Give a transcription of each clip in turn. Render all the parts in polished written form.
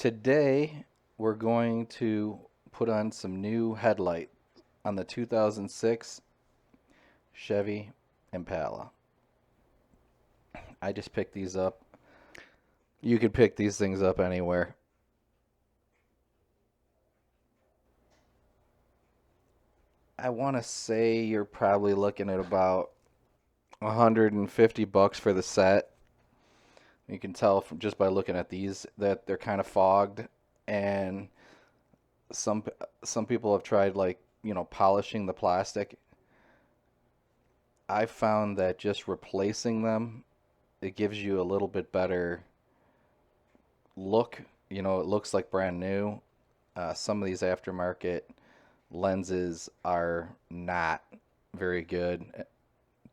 Today, we're going to put on some new headlight on the 2006 Chevy Impala. I just picked these up. You could pick these things up anywhere. I want to say you're probably looking at about 150 bucks for the set. You can tell from just by looking at these that they're kind of fogged, and some some people have tried, like, polishing the plastic. I found that just replacing them, it gives you a little bit better look. It looks like brand new. Some of these aftermarket lenses are not very good,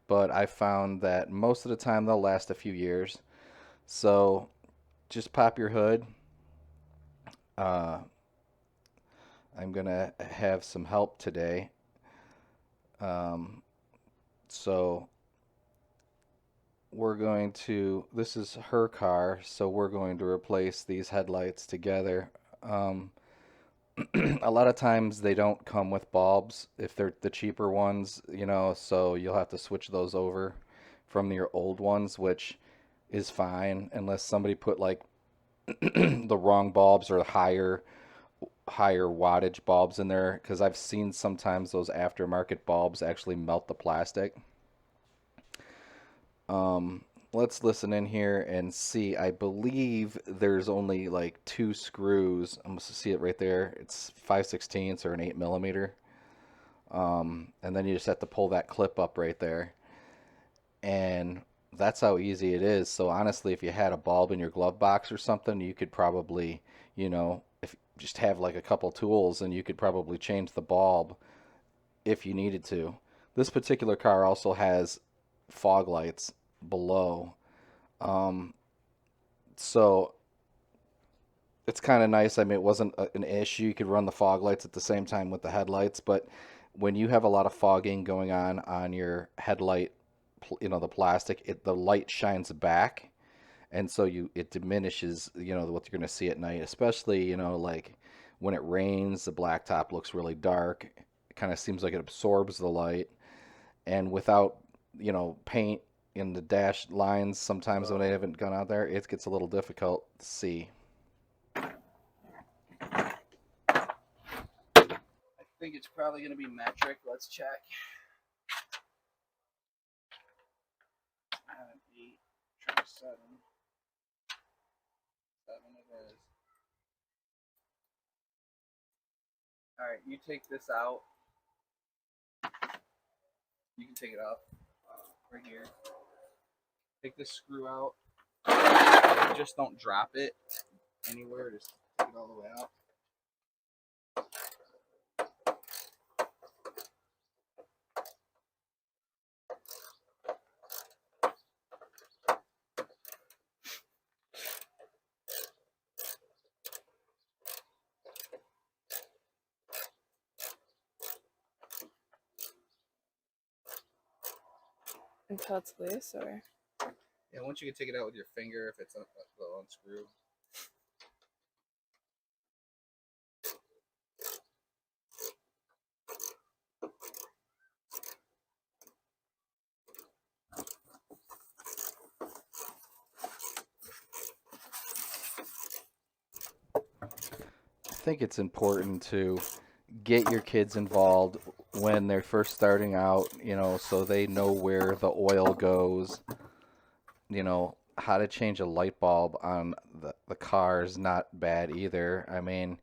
but I found that most of the time they'll last a few years. So just pop your hood. Uh, I'm gonna have some help today. Um, so this is her car, so we're going to replace these headlights together. Um, a lot of times they don't come with bulbs if they're the cheaper ones, so you'll have to switch those over from your old ones, which is fine unless somebody put like the wrong bulbs or higher wattage bulbs in there, because I've seen sometimes those aftermarket bulbs actually melt the plastic. Um, let's listen in here and see. I believe there's only like two screws. I'm gonna see it right there. It's 5/16 or an 8 millimeter. And then you just have to pull that clip up right there. And that's how easy it is. So honestly, if you had a bulb in your glove box or something, you could probably, if just have like a couple tools, and you could probably change the bulb if you needed to. This particular car also has fog lights below. Um, so it's kind of nice. I mean, it wasn't an issue. You could run the fog lights at the same time with the headlights, but when you have a lot of fogging going on your headlight, the plastic, the light shines back, and so it diminishes, what you're going to see at night, especially, like when it rains, the blacktop looks really dark. It kind of seems like it absorbs the light, and without, paint in the dash lines, sometimes when I haven't gone out there, it gets a little difficult to see. I think it's probably going to be metric. Let's check. 8, try 7. 7 it is. All right, you take this out. You can take it out right here. Take this screw out. Just don't drop it anywhere. Just take it all the way out. Until it's loose, or? Yeah, once you can take it out with your finger, if it's unscrew. I think it's important to get your kids involved when they're first starting out, so they know where the oil goes, how to change a light bulb on the car is not bad either. I mean,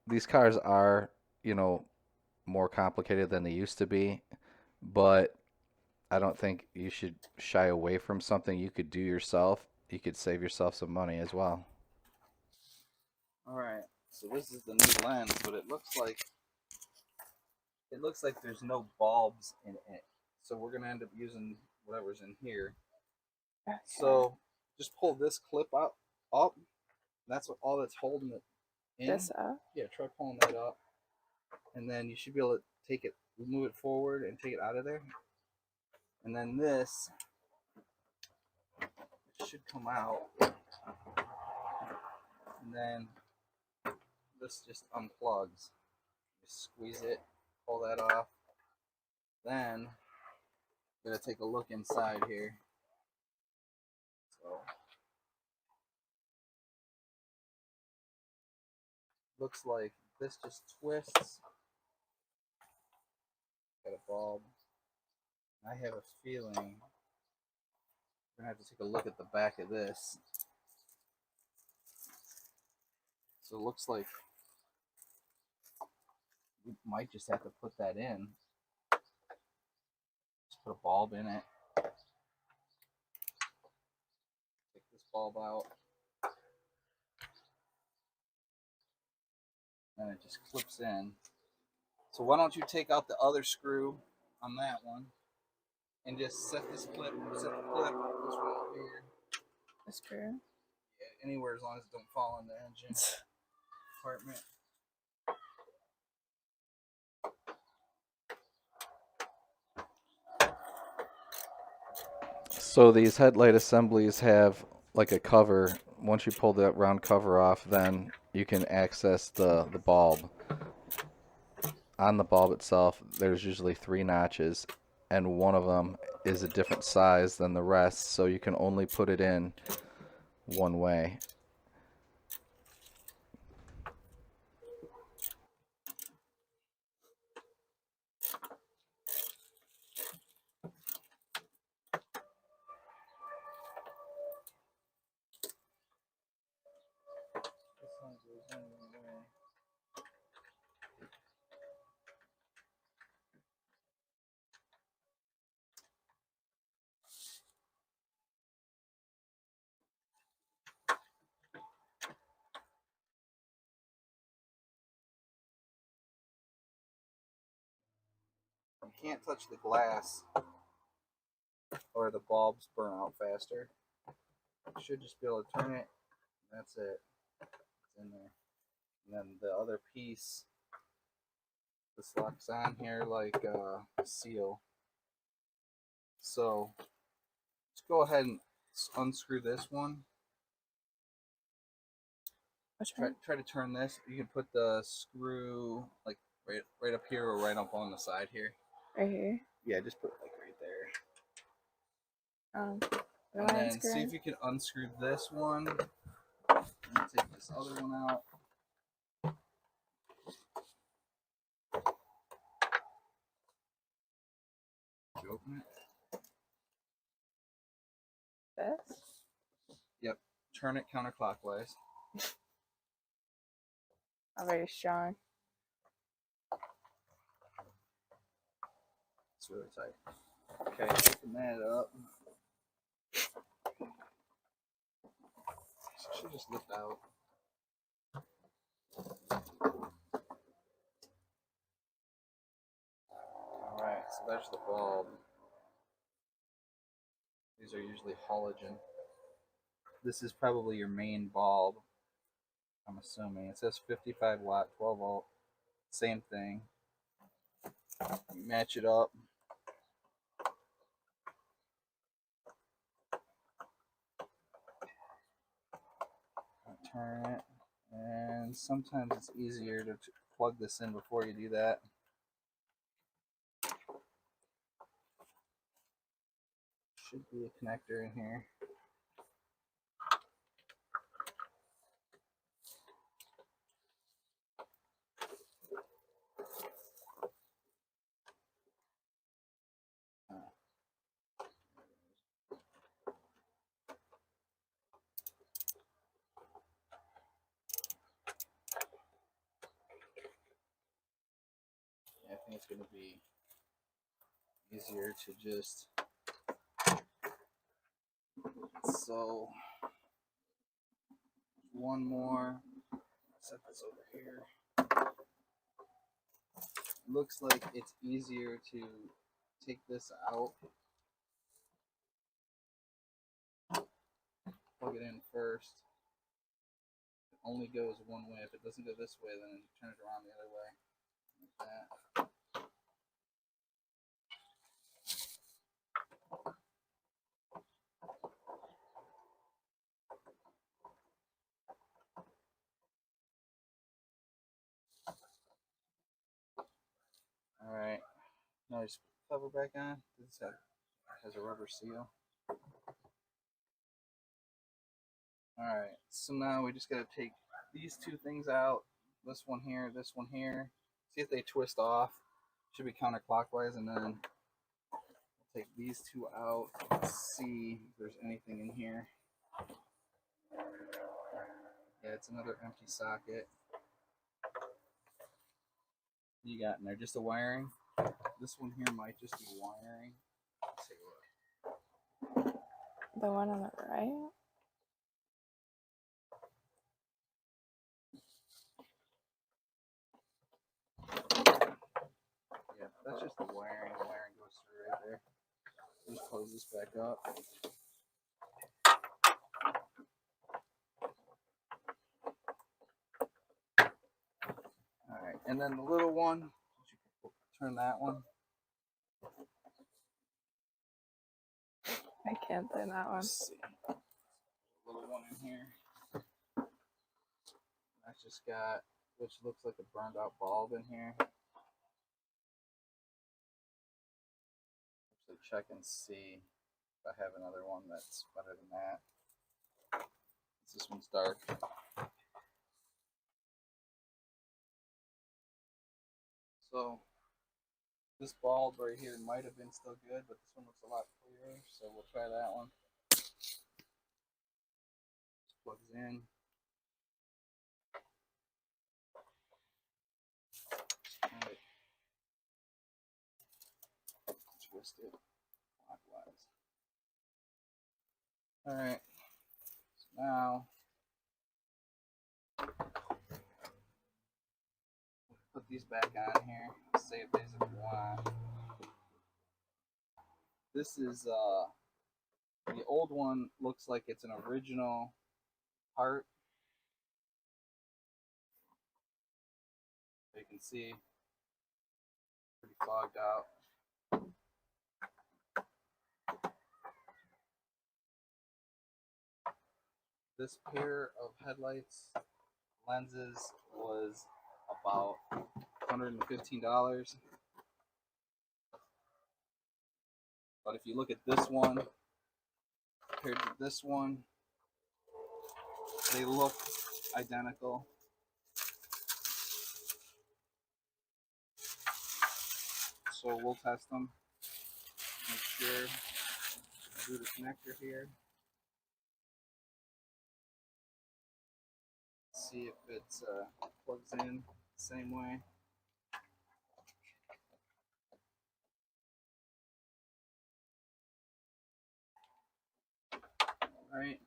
these cars are, more complicated than they used to be, but I don't think you should shy away from something you could do yourself. You could save yourself some money as well. All right, so this is the new lens, but it looks like there's no bulbs in it. So we're gonna end up using whatever's in here. Okay. So just pull this clip up. That's all that's holding it in. This up? Yeah, try pulling that up, and then you should be able to move it forward and take it out of there. And then this should come out, and then this just unplugs. Just squeeze it, pull that off. Then I'm gonna take a look inside here. So looks like this just twists. Got a bulb. I have a feeling we're gonna have to take a look at the back of this. So it looks like we might just have to put that in. Just put a bulb in it. Take this bulb out. And it just clips in. So why don't you take out the other screw on that one and just set this clip, this one up here. The screw? Yeah, anywhere as long as it don't fall in the engine compartment. So these headlight assemblies have like a cover. Once you pull that round cover off, then you can access the bulb. On the bulb itself, there's usually 3 notches, and one of them is a different size than the rest, so you can only put it in one way. You can't touch the glass or the bulbs burn out faster. You should just be able to turn it. That's it. It's in there. And then the other piece, this locks on here like a seal. So let's go ahead and unscrew this one. Try to turn this. You can put the screw like right up here or right up on the side here. Right here? Yeah, just put it like right there. And then see if you can unscrew this one. And take this other one out. Did you open it? This? Yep. Turn it counterclockwise. I'm very strong. It's really tight. Okay, open that up. It should just lift out. Alright, so there's the bulb. These are usually halogen. This is probably your main bulb, I'm assuming. It says 55 watt, 12 volt. Same thing. Match it up. Turn it. And sometimes it's easier to plug this in before you do that. Should be a connector in here. I think it's going to be easier to just so one more, set this over here. Looks like it's easier to take this out, plug it in first. It only goes one way. If it doesn't go this way, then turn it around the other way like that. All right. Now just put the cover back on. This has a rubber seal. All right. So now we just got to take these two things out. This one here. See if they twist off. Should be counterclockwise, and then we'll take these two out. See if there's anything in here. Yeah, it's another empty socket. You got in there just the wiring. This one here might just be wiring. Let's take a look. The one on the right? Yeah, that's just the wiring. The wiring goes through right there. Just close this back up. Alright, and then the little one, turn that one. I can't turn that one. Let's see. Little one in here. That's just got, which looks like a burned out bulb in here. Actually check and see if I have another one that's better than that. This one's dark. So this bulb right here might have been still good, but this one looks a lot clearer, so we'll try that one. Just plugs in. Alright. Twist it clockwise. Alright. So now put these back on here. Save these if you want. This is the old one looks like it's an original part. You can see pretty fogged out. This pair of headlights lenses was about $115. But if you look at this one compared to this one, they look identical. So we'll test them. Make sure I do the connector here. See if it plugs in the same way. All right.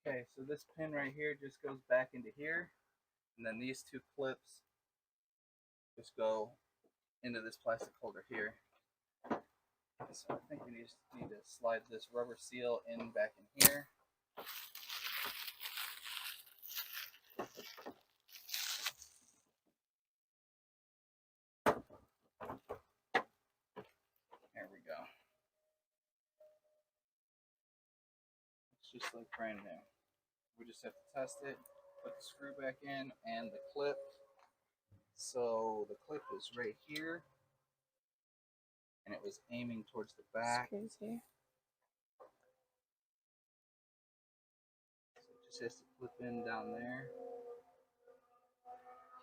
Okay, so this pin right here just goes back into here, and then these two clips just go into this plastic holder here. So I think we just need to slide this rubber seal in back in here. There we go. It's just like brand new. We just have to test it, put the screw back in, and the clip. So the clip is right here, and it was aiming towards the back. That's crazy. So it just has to clip in down there.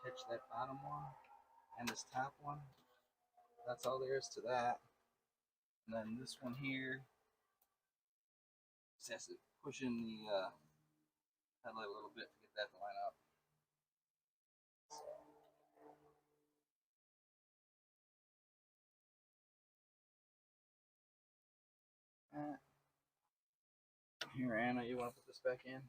Catch that bottom one and this top one. That's all there is to that. And then this one here just has to push in the headlight a little bit to get that to line up. Here, Anna, you want to put this back in?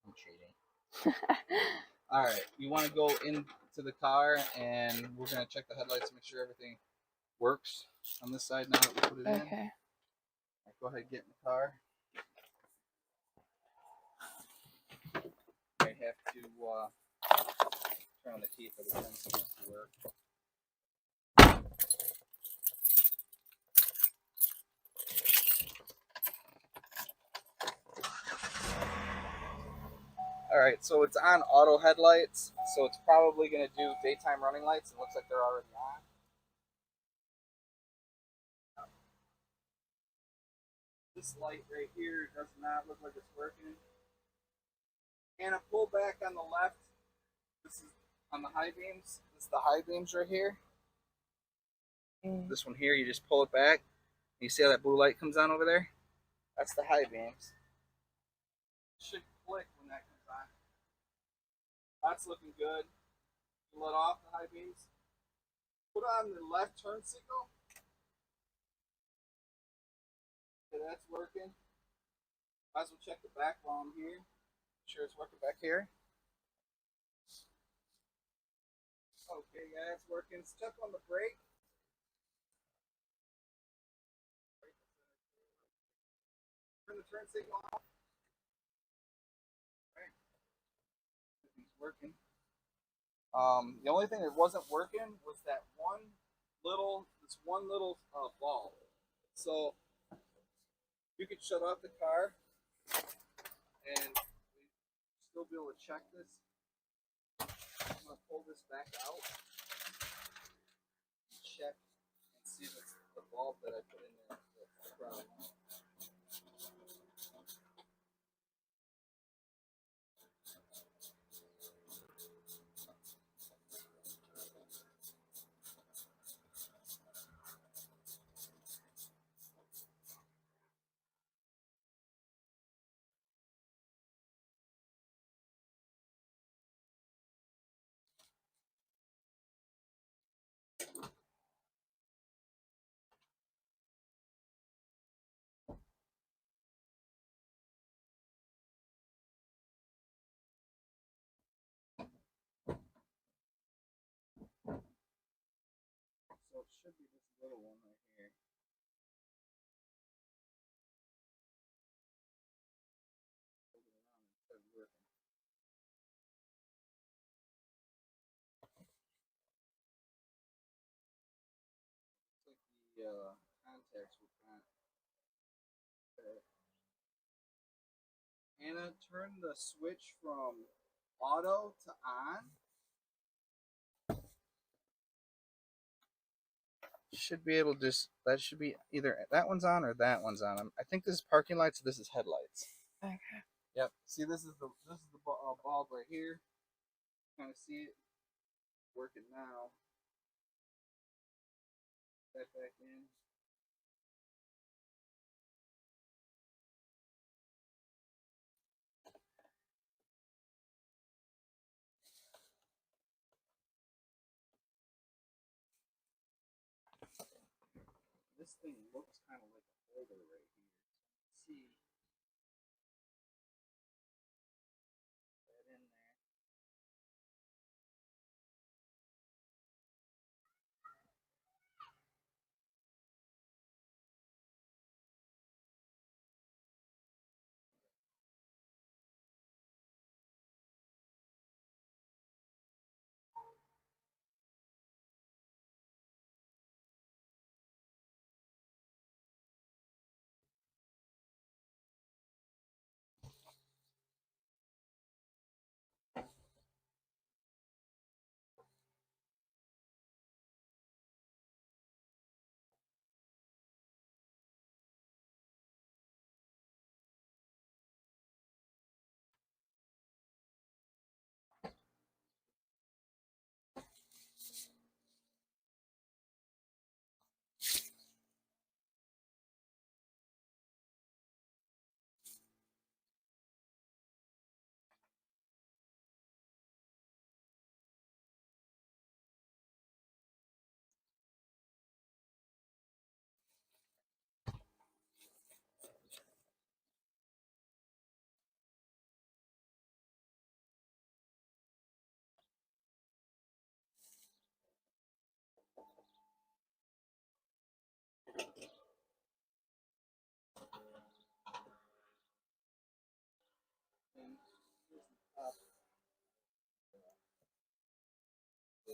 I'm cheating. All right, you want to go into the car, and we're gonna check the headlights to make sure everything works on this side now that we put it in. Okay. Right, go ahead and get in the car. I have to turn on the key for the turn signals to work. All right, so it's on auto headlights, so it's probably going to do daytime running lights. It looks like they're already on. This light right here does not look like it's working. And a pull back on the left. This is on the high beams. This is the high beams right here. This one here, you just pull it back. You see how that blue light comes on over there? That's the high beams. It should click when that comes on. That's looking good. You let off the high beams. Put on the left turn signal. Okay, that's working. Might as well check the back while I'm here. Make sure it's working back here. Okay, yeah, it's working. Step on the brake. Turn the turn signal off. Right. Everything's working. The only thing that wasn't working was that this one little bulb. So you could shut off the car and we still be able to check this. I'm gonna pull this back out, check, and see if it's the bulb that I put in there that's the problem. So it should be this little one right here. Hold it around instead of working. Looks like the contacts were not. Anna, turn the switch from auto to on. Should be able to just, that should be either that one's on or that one's on. I think this is parking lights, so this is headlights. Okay. Yep. See, this is the bulb right here. Kind of see it working now. That back in. This thing looks kind of like a holder right here. So see that in there.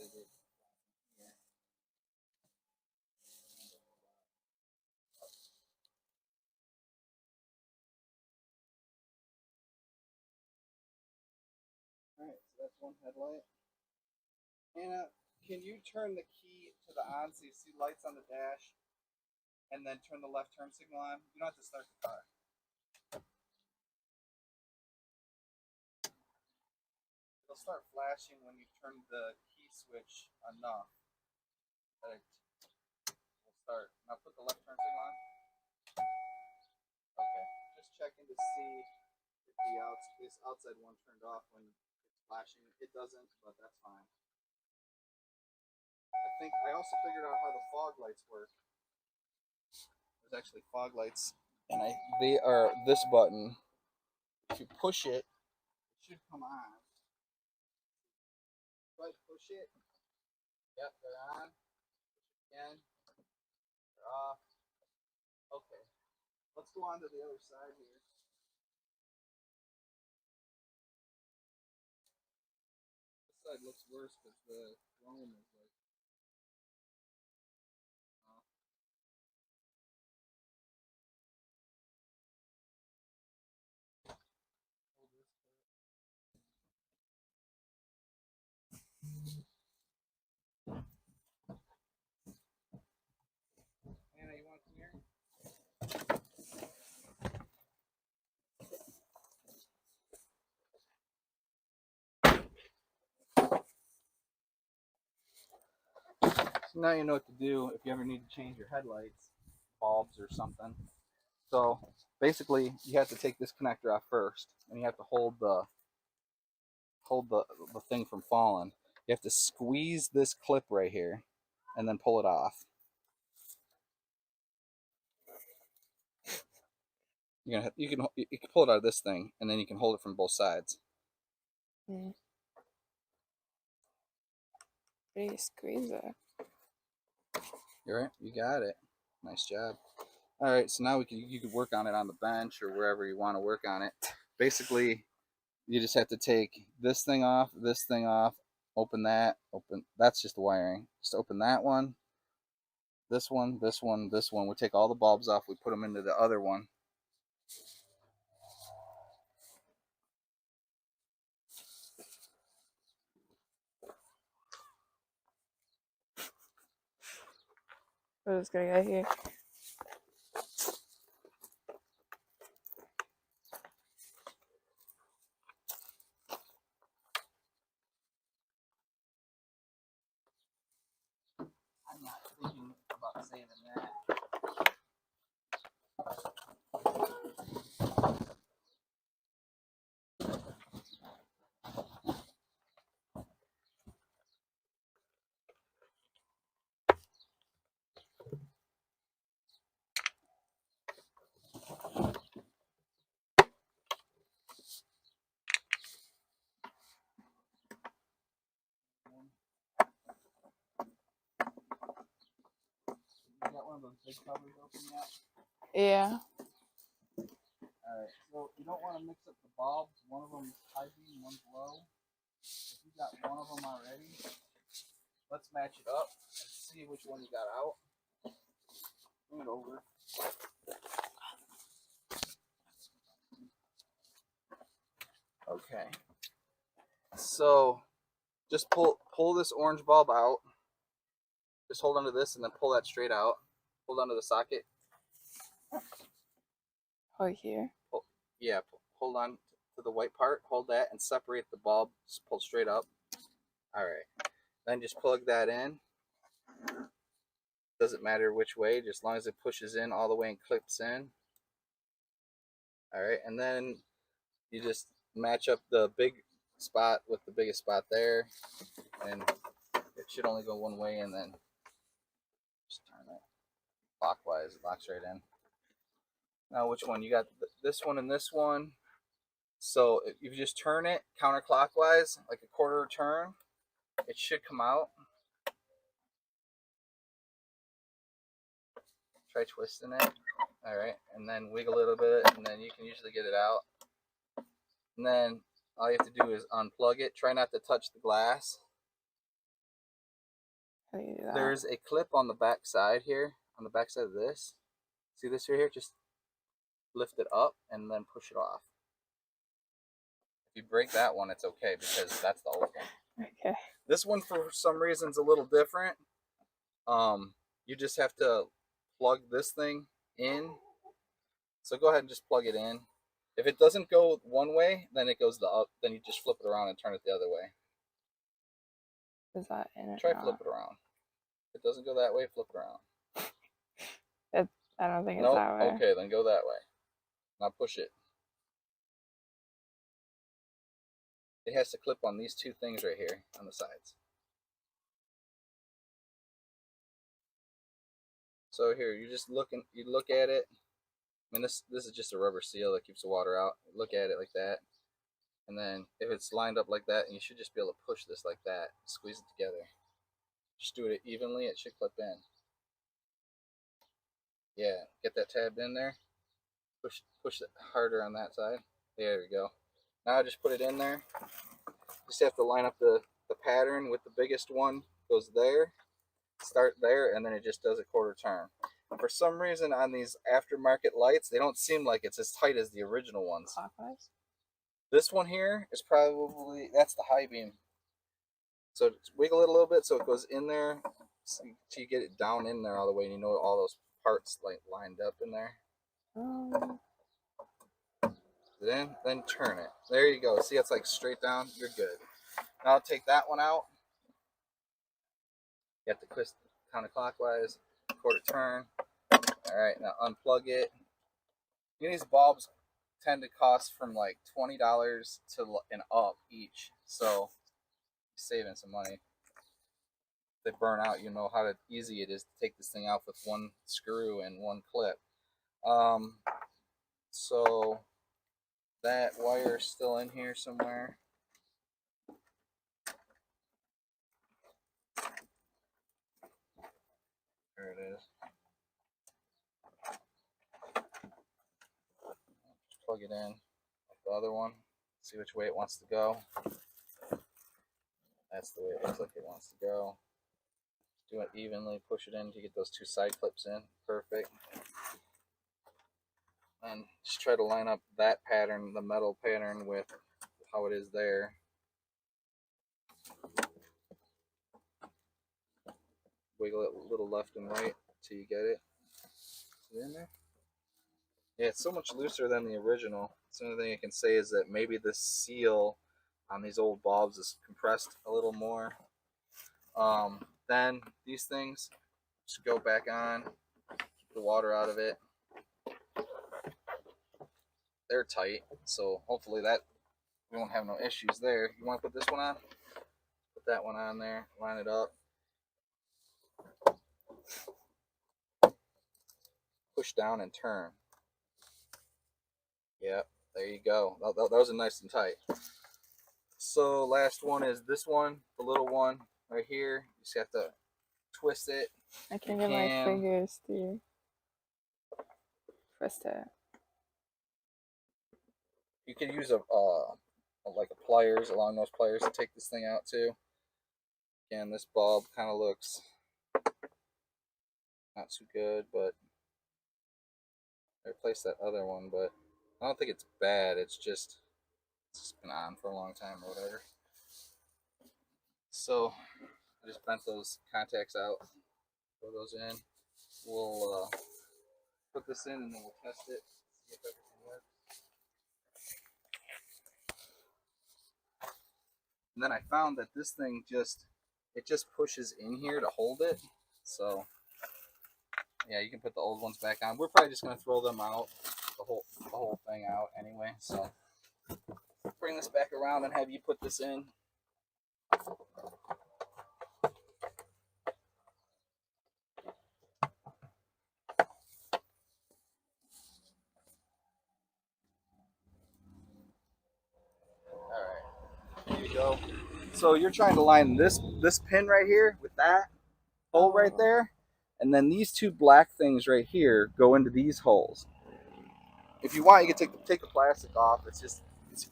Alright, so that's one headlight. Anna, can you turn the key to the on so you see lights on the dash and then turn the left turn signal on? You don't have to start the car. It'll start flashing when you turn the key switch enough that it will start. Now put the left turn signal on. Okay, just checking to see if this outside one turned off when it's flashing. It doesn't, but that's fine. I also figured out how the fog lights work. There's actually fog lights, and they are this button. If you push it, it should come on. Go ahead, push it. Yep, they're on. Push it again. They're off. Okay, let's go on to the other side here. This side looks worse because the chrome is like. Anna, you want to come here? So now you know what to do if you ever need to change your headlights, bulbs, or something. So basically, you have to take this connector off first, and you have to hold the thing from falling. You have to squeeze this clip right here, and then pull it off. You can pull it out of this thing, and then you can hold it from both sides. Mm. How do you squeeze it? You're right. You got it. Nice job. All right. So now you could work on it on the bench or wherever you want to work on it. Basically, you just have to take this thing off, open that, open. That's just the wiring. Just open that one, this one, this one, this one. We take all the bulbs off. We put them into the other one. We're just gonna get here. I'm not thinking about saving that. You got one of those big covers open yet? Yeah. Alright, so you don't want to mix up the bulbs. One of them is high beam, one's low. If you got one of them already, let's match it up and see which one you got out. Bring it over. Okay. So just pull this orange bulb out. Just hold onto this and then pull that straight out. Hold onto the socket. Oh, here. Yeah, hold on to the white part. Hold that and separate the bulb. Just pull straight up. All right. Then just plug that in. Doesn't matter which way, just as long as it pushes in all the way and clips in. All right, and then you just match up the big spot with the biggest spot there, and it should only go one way, and then just turn it clockwise. It locks right in. Now, which one? You got this one and this one. So if you just turn it counterclockwise, like a quarter turn, it should come out. Try twisting it. All right, and then wiggle a little bit, and then you can usually get it out. And then all you have to do is unplug it. Try not to touch the glass. How do you do that? There's a clip on the back side here, on the back side of this. See this right here? Just lift it up and then push it off. If you break that one, it's okay because that's the old one. Okay. This one, for some reason, is a little different. You just have to plug this thing in. So go ahead and just plug it in. If it doesn't go one way, then it goes the up. Then you just flip it around and turn it the other way. Is that in it? Try flip it around. If it doesn't go that way, flip it around. I don't think it's Nope. that way. Okay, then go that way. Now push it. It has to clip on these two things right here on the sides. So here, you look at it. I mean, this is just a rubber seal that keeps the water out. Look at it like that. And then if it's lined up like that, you should just be able to push this like that. Squeeze it together. Just do it evenly, it should clip in. Yeah, get that tab in there. Push it harder on that side. There we go. Now just put it in there. Just have to line up the pattern with the biggest one. Goes there. Start there, and then it just does a quarter turn. For some reason, on these aftermarket lights, they don't seem like it's as tight as the original ones. Clockwise? This one here is probably, that's the high beam. So wiggle it a little bit so it goes in there, so you get it down in there all the way, and you know all those parts like lined up in there. Then turn it. There you go. See, it's like straight down. You're good. Now I'll take that one out. You have to twist counterclockwise, quarter turn. All right, now unplug it. These bulbs tend to cost from like $20 to and up each, so you're saving some money. If they burn out, you know how easy it is to take this thing out with one screw and one clip. So that wire is still in here somewhere. There it is. Just plug it in like the other one. See which way it wants to go. That's the way it looks like it wants to go. Do it evenly, push it in to get those two side clips in. Perfect. And just try to line up that pattern, the metal pattern, with how it is there. Wiggle it a little left and right until you get it. Is it in there? Yeah, it's so much looser than the original. The only thing I can say is that maybe the seal on these old bulbs is compressed a little more. Then these things just go back on, keep the water out of it. They're tight, so hopefully that we won't have no issues there. You want to put this one on? Put that one on there, line it up. Push down and turn. Yep, there you go. That was nice and tight. So last one is this one, the little one right here. You just have to twist it. I can get my fingers to twist it. You could use like a pliers, along those pliers, to take this thing out too. Again, this bulb kind of looks not too good, but I replaced that other one, but I don't think it's bad. It's just been on for a long time or whatever. So I just bent those contacts out, throw those in. We'll put this in and then we'll test it, see if everything works. And then I found that this thing just pushes in here to hold it. So yeah, you can put the old ones back on. We're probably just gonna throw them out, the whole thing out anyway. So bring this back around and have you put this in. Alright, here you go. So you're trying to line this pin right here with that hole right there, and then these two black things right here go into these holes. If you want, you can take the plastic off. It's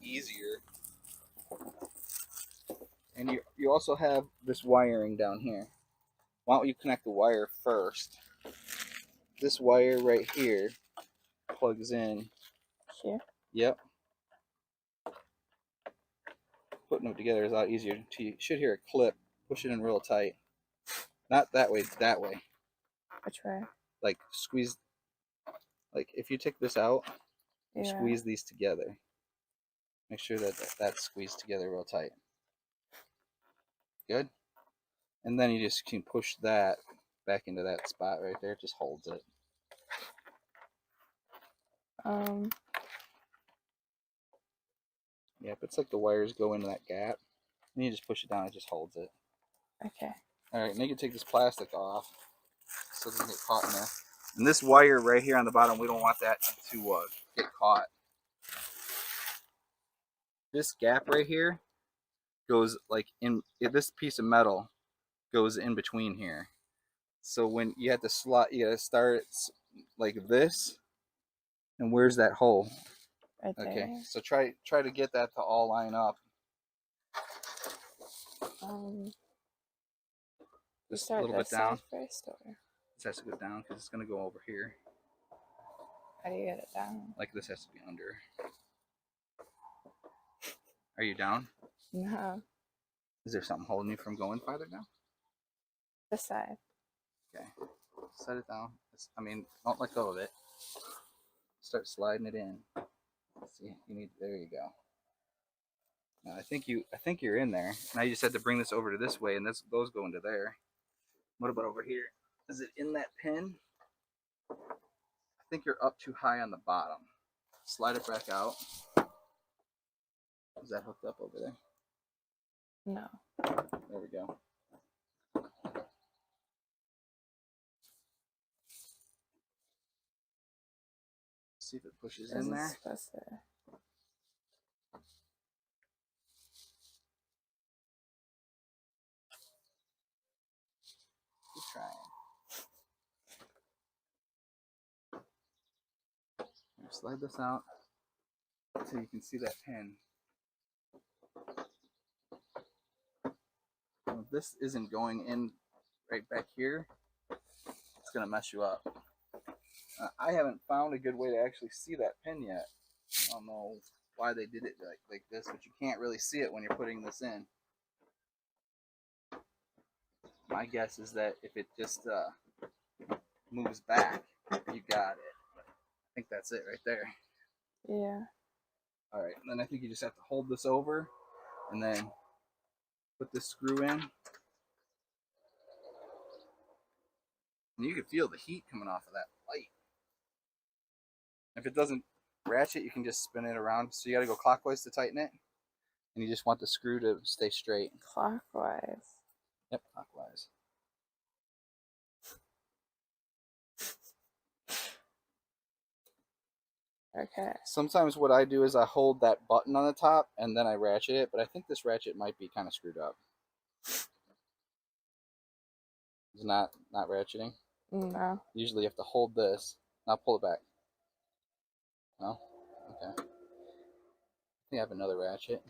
easier. And you also have this wiring down here. why don't you connect the wire first? This wire right here plugs in. Here? Yep. Putting them together is a lot easier. You should hear a clip. Push it in real tight. Not that way, that way. Which way? Like squeeze. Like if you take this out, Yeah. squeeze these together. Make sure that that's squeezed together real tight. Good. And then you just can push that back into that spot right there. It just holds it. Yep, it's like the wires go into that gap. And you just push it down, it just holds it. Okay. Alright, now you can take this plastic off so it doesn't get caught in there. And this wire right here on the bottom, we don't want that to get caught. This gap right here goes like in, this piece of metal goes in between here. So when you have to slot, you gotta start like this. And where's that hole? Right there. Okay, so try to get that to all line up. Just a little bit down. First, or? This has to go down because it's gonna go over here. How do you get it down? Like this has to be under. Are you down? No. Is there something holding you from going farther down? This side. Okay. Set it down. I mean, don't let go of it. Start sliding it in. See, you need. There you go. Now, I think you're in there. Now you just have to bring this over to this way, and those go into there. What about over here? Is it in that pin? I think you're up too high on the bottom. Slide it back out. Is that hooked up over there? No. There we go. See if it pushes in there. Supposed to... Keep trying. Slide this out so you can see that pin. Now, if this isn't going in right back here, it's going to mess you up. I haven't found a good way to actually see that pin yet. I don't know why they did it like this, but you can't really see it when you're putting this in. My guess is that if it just moves back, you got it. I think that's it right there. Yeah. All right, and then I think you just have to hold this over and then put this screw in. And you can feel the heat coming off of that light. If it doesn't ratchet, you can just spin it around. So you got to go clockwise to tighten it. And you just want the screw to stay straight. Clockwise. Yep, clockwise. Okay. Sometimes what I do is I hold that button on the top and then I ratchet it, but I think this ratchet might be kind of screwed up. It's not ratcheting? No. Usually you have to hold this. Now pull it back. No? Okay. I think I have another ratchet.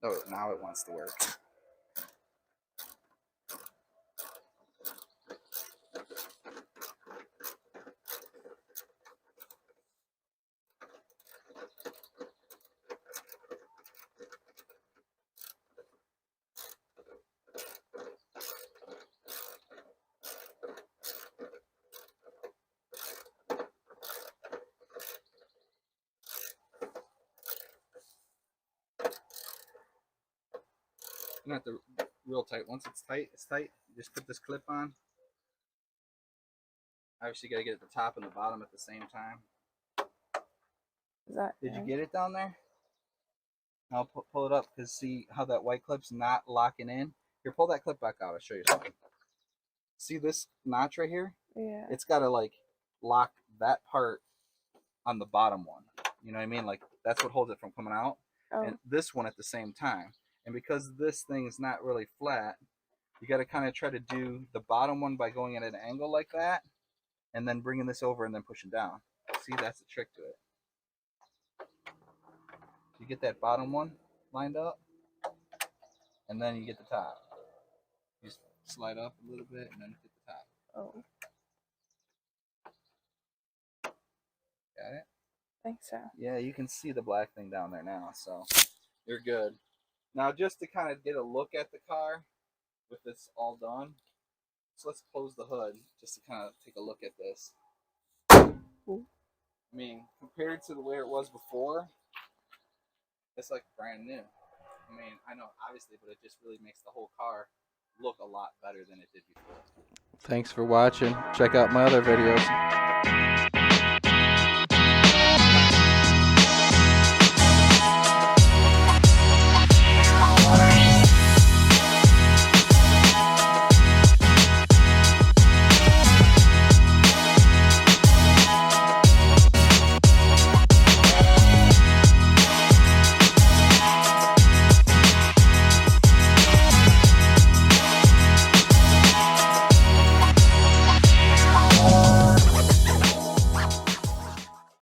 Oh, now it wants to work. Not the real tight. Once it's tight, it's tight. You just put this clip on. Obviously, you got to get at the top and the bottom at the same time. Did you get it down there? I'll pull it up because see how that white clip's not locking in? Here, pull that clip back out. I'll show you something. See this notch right here? Yeah. It's got to like lock that part on the bottom one. You know what I mean? Like that's what holds it from coming out. Oh. And this one at the same time. And because this thing is not really flat, you got to kind of try to do the bottom one by going at an angle like that and then bringing this over and then pushing down. See, that's the trick to it. You get that bottom one lined up and then you get the top. Just slide up a little bit and then hit the top. Oh, Got it? I think so. Yeah, you can see the black thing down there now, so you're good. Now, just to kind of get a look at the car with this all done, so let's close the hood just to kind of take a look at this. Ooh. I mean, compared to the way it was before, it's like brand new. I mean, I know obviously, but it just really makes the whole car look a lot better than it did before. Thanks for watching. Check out my other videos.